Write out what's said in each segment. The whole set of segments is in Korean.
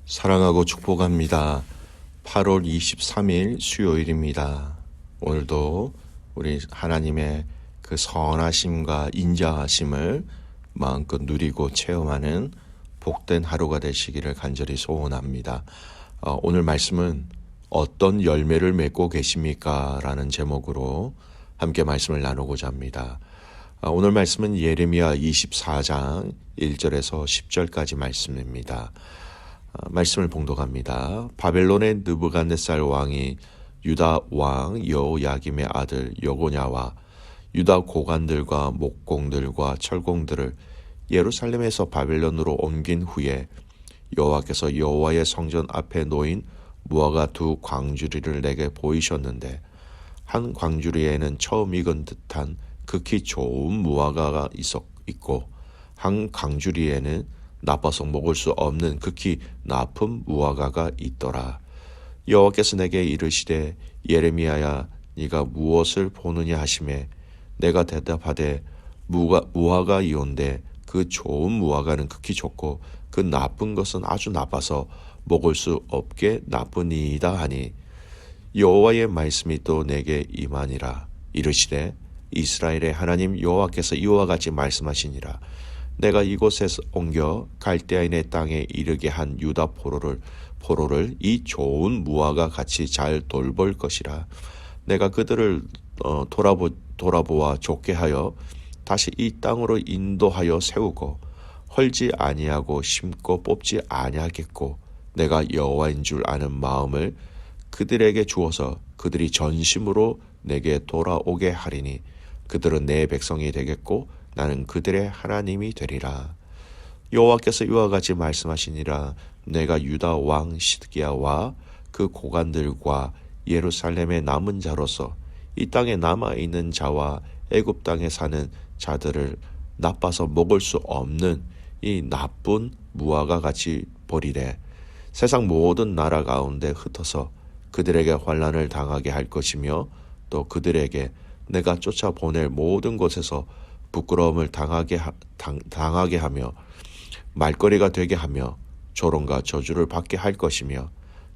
사랑하고 축복합니다. 8월 23일 수요일입니다. 오늘도 우리 하나님의 그 선하심과 인자하심을 마음껏 누리고 체험하는 복된 하루가 되시기를 간절히 소원합니다. 오늘 말씀은 어떤 열매를 맺고 계십니까? 라는 제목으로 함께 말씀을 나누고자 합니다. 오늘 말씀은 예레미야 24장 1절에서 10절까지 말씀입니다. 말씀을 봉독합니다. 바벨론의 느부갓네살 왕이 유다 왕 여호야김의 아들 여고냐와 유다 고관들과 목공들과 철공들을 예루살렘에서 바벨론으로 옮긴 후에 여호와께서 여호와의 성전 앞에 놓인 무화과 두 광주리를 내게 보이셨는데 한 광주리에는 처음 익은 듯한 극히 좋은 무화과가 있고 한 광주리에는 나빠서 먹을 수 없는 극히 나쁜 무화과가 있더라. 여호와께서 내게 이르시되 예레미야야 네가 무엇을 보느냐 하시매 내가 대답하되 무화과이온데 그 좋은 무화과는 극히 좋고 그 나쁜 것은 아주 나빠서 먹을 수 없게 나쁘니이다 하니 여호와의 말씀이 또 내게 임하니라. 이르시되 이스라엘의 하나님 여호와께서 이와 같이 말씀하시니라. 내가 이곳에서 옮겨 갈대아인의 땅에 이르게 한 유다 포로를 이 좋은 무화과 같이 잘 돌볼 것이라. 내가 그들을 돌아보아 좋게 하여 다시 이 땅으로 인도하여 세우고 헐지 아니하고 심고 뽑지 아니하겠고 내가 여호와인 줄 아는 마음을 그들에게 주어서 그들이 전심으로 내게 돌아오게 하리니 그들은 내 백성이 되겠고 나는 그들의 하나님이 되리라. 여호와께서 이와 같이 말씀하시니라. 내가 유다 왕 시드기야와 그 고관들과 예루살렘의 남은 자로서 이 땅에 남아있는 자와 애굽 땅에 사는 자들을 나빠서 먹을 수 없는 이 나쁜 무화과 같이 버리되 세상 모든 나라 가운데 흩어서 그들에게 환난을 당하게 할 것이며 또 그들에게 내가 쫓아보낼 모든 곳에서 부끄러움을 당하게 하며 말거리가 되게 하며 조롱과 저주를 받게 할 것이며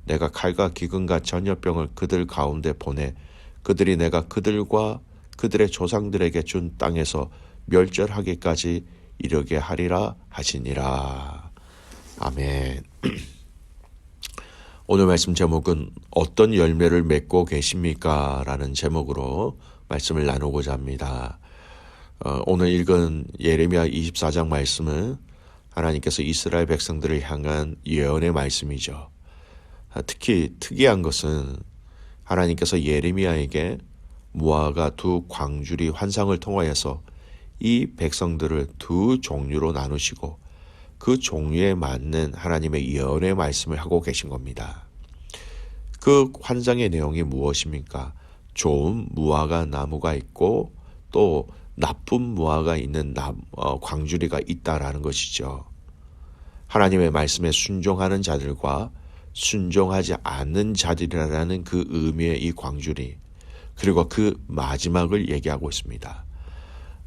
내가 칼과 기근과 전염병을 그들 가운데 보내 그들이 내가 그들과 그들의 조상들에게 준 땅에서 멸절하기까지 이르게 하리라 하시니라. 아멘. 오늘 말씀 제목은 어떤 열매를 맺고 계십니까? 라는 제목으로 말씀을 나누고자 합니다. 오늘 읽은 예레미야 24장 말씀은 하나님께서 이스라엘 백성들을 향한 예언의 말씀이죠. 특히 특이한 것은 하나님께서 예레미야에게 무화과 두 광주리 환상을 통하여서 이 백성들을 두 종류로 나누시고 그 종류에 맞는 하나님의 예언의 말씀을 하고 계신 겁니다. 그 환상의 내용이 무엇입니까? 좋은 무화과 나무가 있고 또 나쁜 무화과 있는 광주리가 있다라는 것이죠. 하나님의 말씀에 순종하는 자들과 순종하지 않는 자들이라는 그 의미의 이 광주리, 그리고 그 마지막을 얘기하고 있습니다.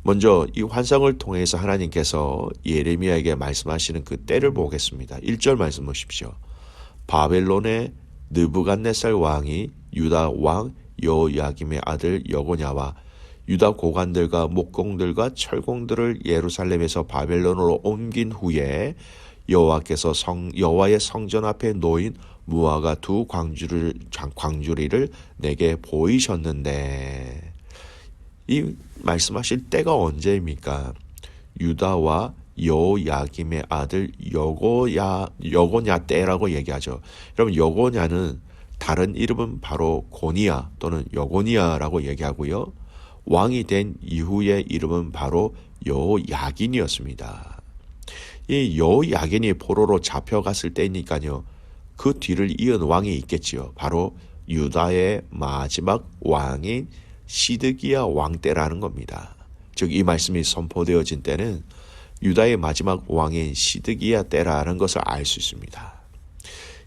먼저 이 환상을 통해서 하나님께서 예레미야에게 말씀하시는 그 때를 보겠습니다. 1절 말씀 보십시오. 바벨론의 느부갓네살 왕이 유다 왕 여호야김의 아들 여고냐와 유다 고관들과 목공들과 철공들을 예루살렘에서 바벨론으로 옮긴 후에 여호와께서 여호와의 성전 앞에 놓인 무화과 두 광주리를 내게 보이셨는데, 이 말씀하실 때가 언제입니까? 유다와 여호야김의 아들 여고냐 때라고 얘기하죠. 여러분, 여고냐는 다른 이름은 바로 고니야 또는 여고니야라고 얘기하고요. 왕이 된 이후의 이름은 바로 여호야긴이었습니다. 이 여호야긴이 포로로 잡혀갔을 때니까요. 그 뒤를 이은 왕이 있겠지요. 바로 유다의 마지막 왕인 시드기야 왕 때라는 겁니다. 즉 이 말씀이 선포되어진 때는 유다의 마지막 왕인 시드기야 때라는 것을 알 수 있습니다.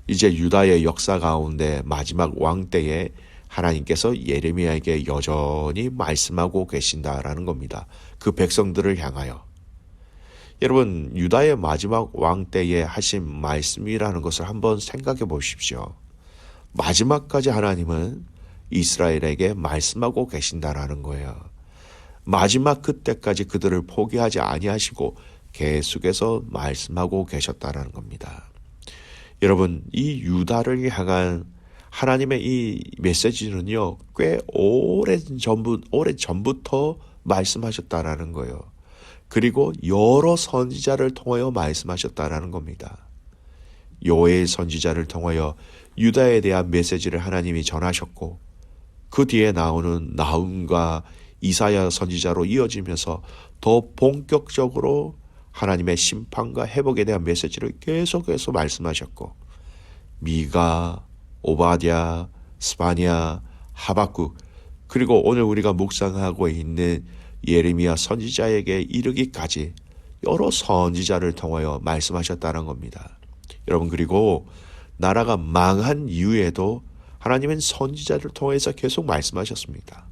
이제 유다의 역사 가운데 마지막 왕 때에 하나님께서 예레미야에게 여전히 말씀하고 계신다라는 겁니다. 그 백성들을 향하여. 여러분, 유다의 마지막 왕 때에 하신 말씀이라는 것을 한번 생각해 보십시오. 마지막까지 하나님은 이스라엘에게 말씀하고 계신다라는 거예요. 마지막 그때까지 그들을 포기하지 아니하시고 계속해서 말씀하고 계셨다라는 겁니다. 여러분, 이 유다를 향한 하나님의 이 메시지는요, 꽤 오래 전부터 말씀하셨다라는 거예요. 그리고 여러 선지자를 통하여 말씀하셨다라는 겁니다. 요엘 선지자를 통하여 유다에 대한 메시지를 하나님이 전하셨고, 그 뒤에 나오는 나훔과 이사야 선지자로 이어지면서 더 본격적으로 하나님의 심판과 회복에 대한 메시지를 계속해서 말씀하셨고, 미가, 오바댜, 스바냐, 하박국, 그리고 오늘 우리가 묵상하고 있는 예레미야 선지자에게 이르기까지 여러 선지자를 통하여 말씀하셨다는 겁니다. 여러분, 그리고 나라가 망한 이후에도 하나님은 선지자를 통해서 계속 말씀하셨습니다.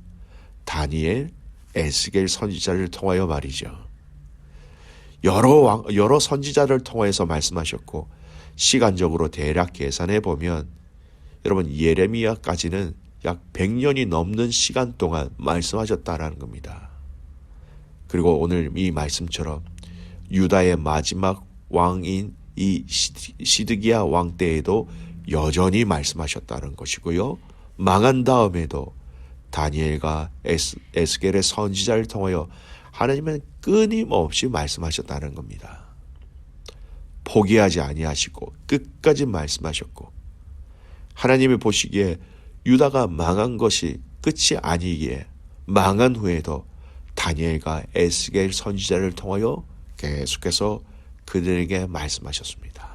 다니엘, 에스겔 선지자를 통하여 말이죠. 여러 선지자를 통해서 말씀하셨고, 시간적으로 대략 계산해 보면 여러분, 예레미야까지는 약 100년이 넘는 시간 동안 말씀하셨다라는 겁니다. 그리고 오늘 이 말씀처럼 유다의 마지막 왕인 이 시드기야 왕 때에도 여전히 말씀하셨다는 것이고요. 망한 다음에도 다니엘과 에스겔의 선지자를 통하여 하나님은 끊임없이 말씀하셨다는 겁니다. 포기하지 아니하시고 끝까지 말씀하셨고, 하나님이 보시기에 유다가 망한 것이 끝이 아니기에 망한 후에도 다니엘과 에스겔 선지자를 통하여 계속해서 그들에게 말씀하셨습니다.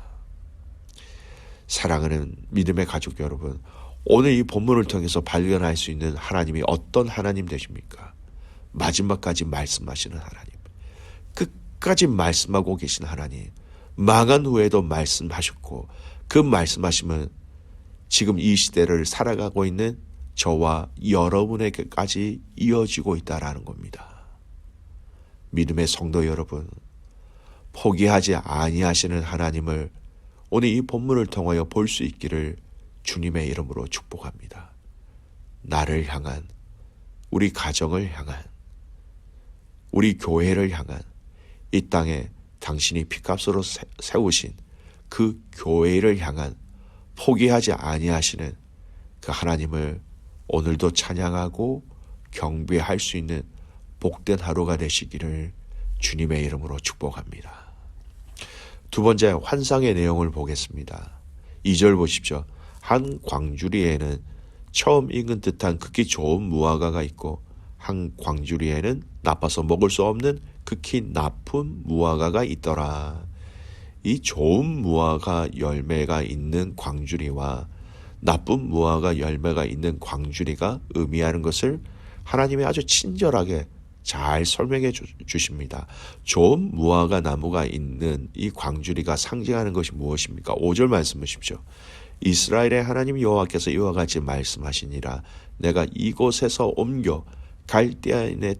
사랑하는 믿음의 가족 여러분, 오늘 이 본문을 통해서 발견할 수 있는 하나님이 어떤 하나님 되십니까? 마지막까지 말씀하시는 하나님, 끝까지 말씀하고 계신 하나님, 망한 후에도 말씀하셨고, 그 말씀하심은 지금 이 시대를 살아가고 있는 저와 여러분에게까지 이어지고 있다라는 겁니다. 믿음의 성도 여러분, 포기하지 아니하시는 하나님을 오늘 이 본문을 통하여 볼 수 있기를 주님의 이름으로 축복합니다. 나를 향한, 우리 가정을 향한, 우리 교회를 향한, 이 땅에 당신이 피값으로 세우신 그 교회를 향한 포기하지 아니하시는 그 하나님을 오늘도 찬양하고 경배할 수 있는 복된 하루가 되시기를 주님의 이름으로 축복합니다. 두 번째, 환상의 내용을 보겠습니다. 2절 보십시오. 한 광주리에는 처음 익은 듯한 극히 좋은 무화과가 있고, 한 광주리에는 나빠서 먹을 수 없는 극히 나쁜 무화과가 있더라. 이 좋은 무화과 열매가 있는 광주리와 나쁜 무화과 열매가 있는 광주리가 의미하는 것을 하나님이 아주 친절하게 잘 설명해 주십니다. 좋은 무화과 나무가 있는 이 광주리가 상징하는 것이 무엇입니까? 5절 말씀 보십시오. 이스라엘의 하나님 여호와께서 이와 같이 말씀하시니라. 내가 이곳에서 옮겨 갈대아인의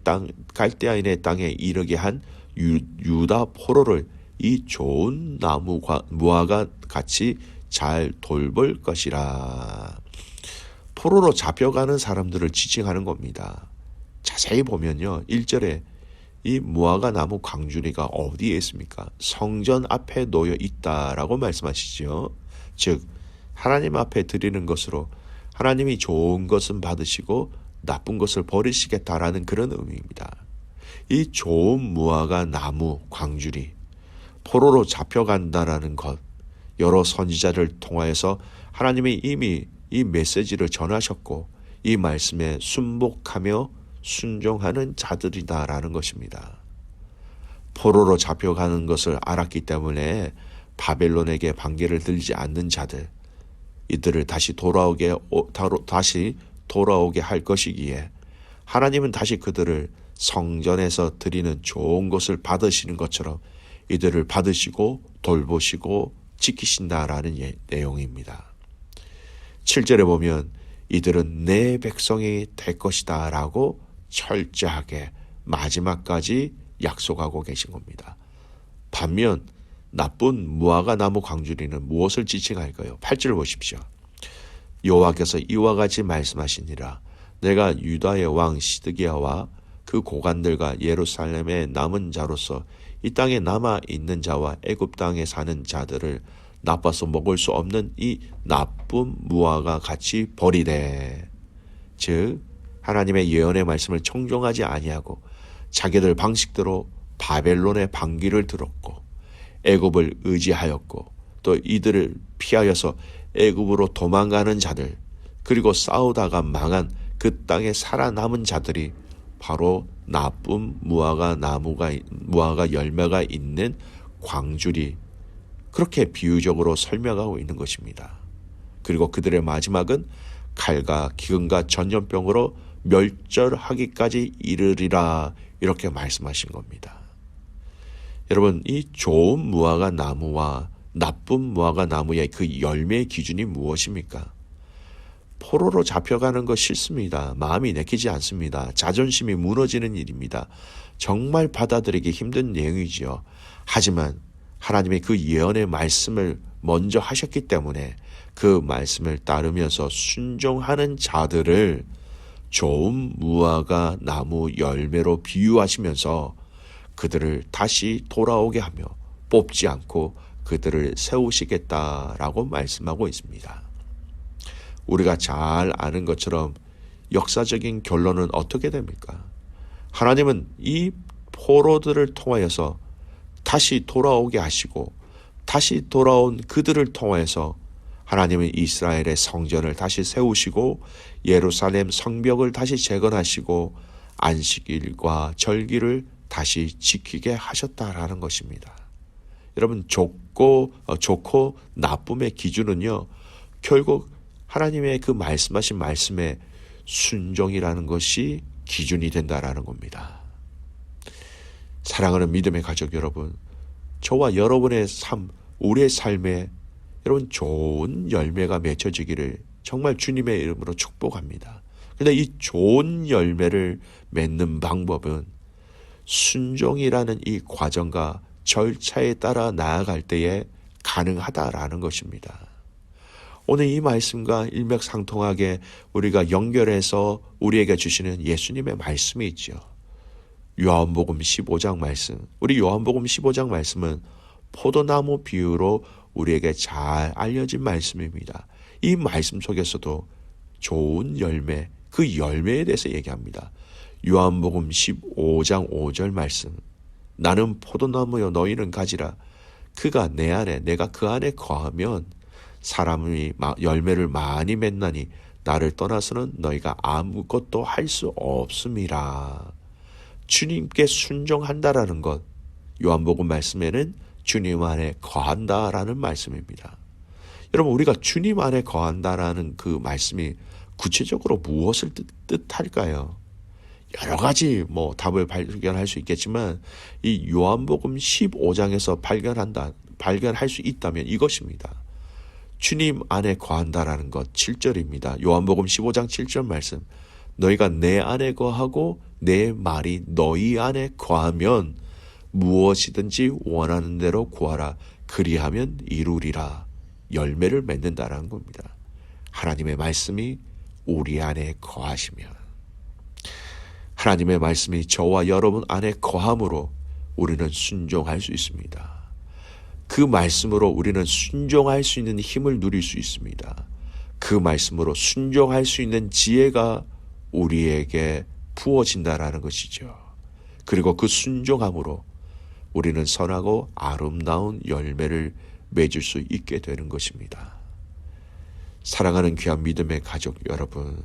땅에 이르게 한 유다 포로를 이 좋은 나무와 무화과 같이 잘 돌볼 것이라. 포로로 잡혀가는 사람들을 지칭하는 겁니다. 자세히 보면요, 1절에 이 무화과 나무 광주리가 어디에 있습니까? 성전 앞에 놓여 있다라고 말씀하시죠. 즉 하나님 앞에 드리는 것으로 하나님이 좋은 것은 받으시고 나쁜 것을 버리시겠다라는 그런 의미입니다. 이 좋은 무화과 나무 광주리, 포로로 잡혀간다라는 것, 여러 선지자를 통하여서 하나님이 이미 이 메시지를 전하셨고 이 말씀에 순복하며 순종하는 자들이다라는 것입니다. 포로로 잡혀가는 것을 알았기 때문에 바벨론에게 반개를 들지 않는 자들, 이들을 다시 돌아오게 할 것이기에 하나님은 다시 그들을 성전에서 드리는 좋은 것을 받으시는 것처럼 이들을 받으시고 돌보시고 지키신다라는 내용입니다. 7절에 보면 이들은 내 백성이 될 것이다 라고 철저하게 마지막까지 약속하고 계신 겁니다. 반면 나쁜 무화과 나무 광주리는 무엇을 지칭할까요? 8절 보십시오. 여호와께서 이와 같이 말씀하시니라. 내가 유다의 왕 시드기야와 그 고관들과 예루살렘의 남은 자로서 이 땅에 남아 있는 자와 애굽 땅에 사는 자들을 나빠서 먹을 수 없는 이 나쁜 무화과 같이 버리되, 즉 하나님의 예언의 말씀을 청종하지 아니하고 자기들 방식대로 바벨론의 방귀를 들었고 애굽을 의지하였고 또 이들을 피하여서 애굽으로 도망가는 자들, 그리고 싸우다가 망한 그 땅에 살아남은 자들이 바로 나쁜 무화과 열매가 있는 광주리, 그렇게 비유적으로 설명하고 있는 것입니다. 그리고 그들의 마지막은 칼과 기근과 전염병으로 멸절하기까지 이르리라, 이렇게 말씀하신 겁니다. 여러분, 이 좋은 무화과 나무와 나쁜 무화과 나무의 그 열매의 기준이 무엇입니까? 포로로 잡혀가는 거 싫습니다. 마음이 내키지 않습니다. 자존심이 무너지는 일입니다. 정말 받아들이기 힘든 내용이지요. 하지만 하나님의 그 예언의 말씀을 먼저 하셨기 때문에 그 말씀을 따르면서 순종하는 자들을 좋은 무화과 나무 열매로 비유하시면서 그들을 다시 돌아오게 하며 뽑지 않고 그들을 세우시겠다라고 말씀하고 있습니다. 우리가 잘 아는 것처럼 역사적인 결론은 어떻게 됩니까? 하나님은 이 포로들을 통하여서 다시 돌아오게 하시고 다시 돌아온 그들을 통하여서 하나님은 이스라엘의 성전을 다시 세우시고 예루살렘 성벽을 다시 재건하시고 안식일과 절기를 다시 지키게 하셨다라는 것입니다. 여러분, 좋고 나쁨의 기준은요, 결국 하나님의 그 말씀하신 말씀에 순종이라는 것이 기준이 된다라는 겁니다. 사랑하는 믿음의 가족 여러분, 저와 여러분의 삶, 우리의 삶에 여러분 좋은 열매가 맺혀지기를 정말 주님의 이름으로 축복합니다. 그런데 이 좋은 열매를 맺는 방법은 순종이라는 이 과정과 절차에 따라 나아갈 때에 가능하다라는 것입니다. 오늘 이 말씀과 일맥상통하게 우리가 연결해서 우리에게 주시는 예수님의 말씀이 있죠. 요한복음 15장 말씀. 우리 요한복음 15장 말씀은 포도나무 비유로 우리에게 잘 알려진 말씀입니다. 이 말씀 속에서도 좋은 열매, 그 열매에 대해서 얘기합니다. 요한복음 15장 5절 말씀. 나는 포도나무여 너희는 가지라. 그가 내 안에 내가 그 안에 거하면 사람이 열매를 많이 맺나니 나를 떠나서는 너희가 아무것도 할 수 없음이라. 주님께 순종한다라는 것, 요한복음 말씀에는 주님 안에 거한다라는 말씀입니다. 여러분, 우리가 주님 안에 거한다라는 그 말씀이 구체적으로 무엇을 뜻할까요? 여러 가지 답을 발견할 수 있겠지만 이 요한복음 15장에서 발견할 수 있다면 이것입니다. 주님 안에 거한다라는 것, 7절입니다. 요한복음 15장 7절 말씀. 너희가 내 안에 거하고 내 말이 너희 안에 거하면 무엇이든지 원하는 대로 구하라. 그리하면 이루리라. 열매를 맺는다라는 겁니다. 하나님의 말씀이 우리 안에 거하시면, 하나님의 말씀이 저와 여러분 안에 거함으로 우리는 순종할 수 있습니다. 그 말씀으로 우리는 순종할 수 있는 힘을 누릴 수 있습니다. 그 말씀으로 순종할 수 있는 지혜가 우리에게 부어진다라는 것이죠. 그리고 그 순종함으로 우리는 선하고 아름다운 열매를 맺을 수 있게 되는 것입니다. 사랑하는 귀한 믿음의 가족 여러분,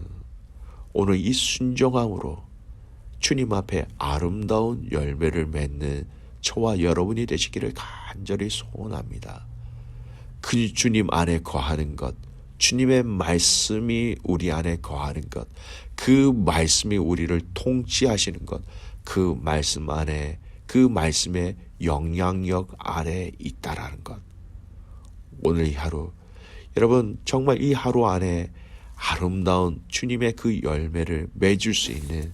오늘 이 순종함으로 주님 앞에 아름다운 열매를 맺는 저와 여러분이 되시기를 간절히 소원합니다. 그 주님 안에 거하는 것, 주님의 말씀이 우리 안에 거하는 것, 그 말씀이 우리를 통치하시는 것, 그 말씀 안에, 그 말씀의 영향력 안에 있다라는 것. 오늘 이 하루, 여러분 정말 이 하루 안에 아름다운 주님의 그 열매를 맺을 수 있는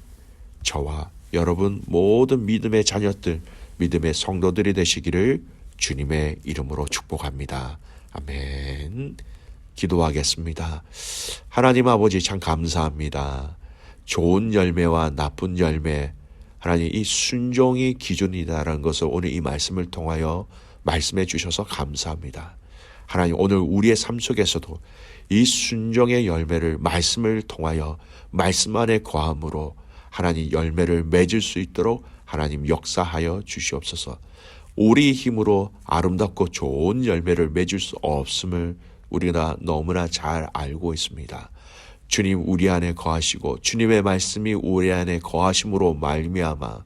저와 여러분 모든 믿음의 자녀들 믿음의 성도들이 되시기를 주님의 이름으로 축복합니다. 아멘. 기도하겠습니다. 하나님 아버지 참 감사합니다. 좋은 열매와 나쁜 열매, 하나님 이 순종이 기준이다라는 것을 오늘 이 말씀을 통하여 말씀해 주셔서 감사합니다. 하나님 오늘 우리의 삶 속에서도 이 순종의 열매를 말씀을 통하여 말씀 안에 거함으로 하나님 열매를 맺을 수 있도록 하나님 역사하여 주시옵소서. 우리 힘으로 아름답고 좋은 열매를 맺을 수 없음을 우리가 너무나 잘 알고 있습니다. 주님 우리 안에 거하시고 주님의 말씀이 우리 안에 거하심으로 말미암아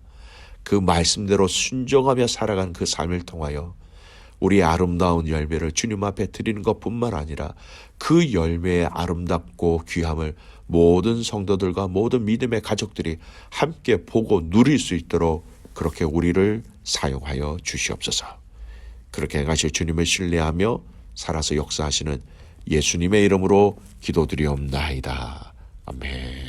그 말씀대로 순종하며 살아간 그 삶을 통하여 우리의 아름다운 열매를 주님 앞에 드리는 것뿐만 아니라 그 열매의 아름답고 귀함을 모든 성도들과 모든 믿음의 가족들이 함께 보고 누릴 수 있도록 그렇게 우리를 사용하여 주시옵소서. 그렇게 행하실 주님을 신뢰하며 살아서 역사하시는 예수님의 이름으로 기도드리옵나이다. 아멘.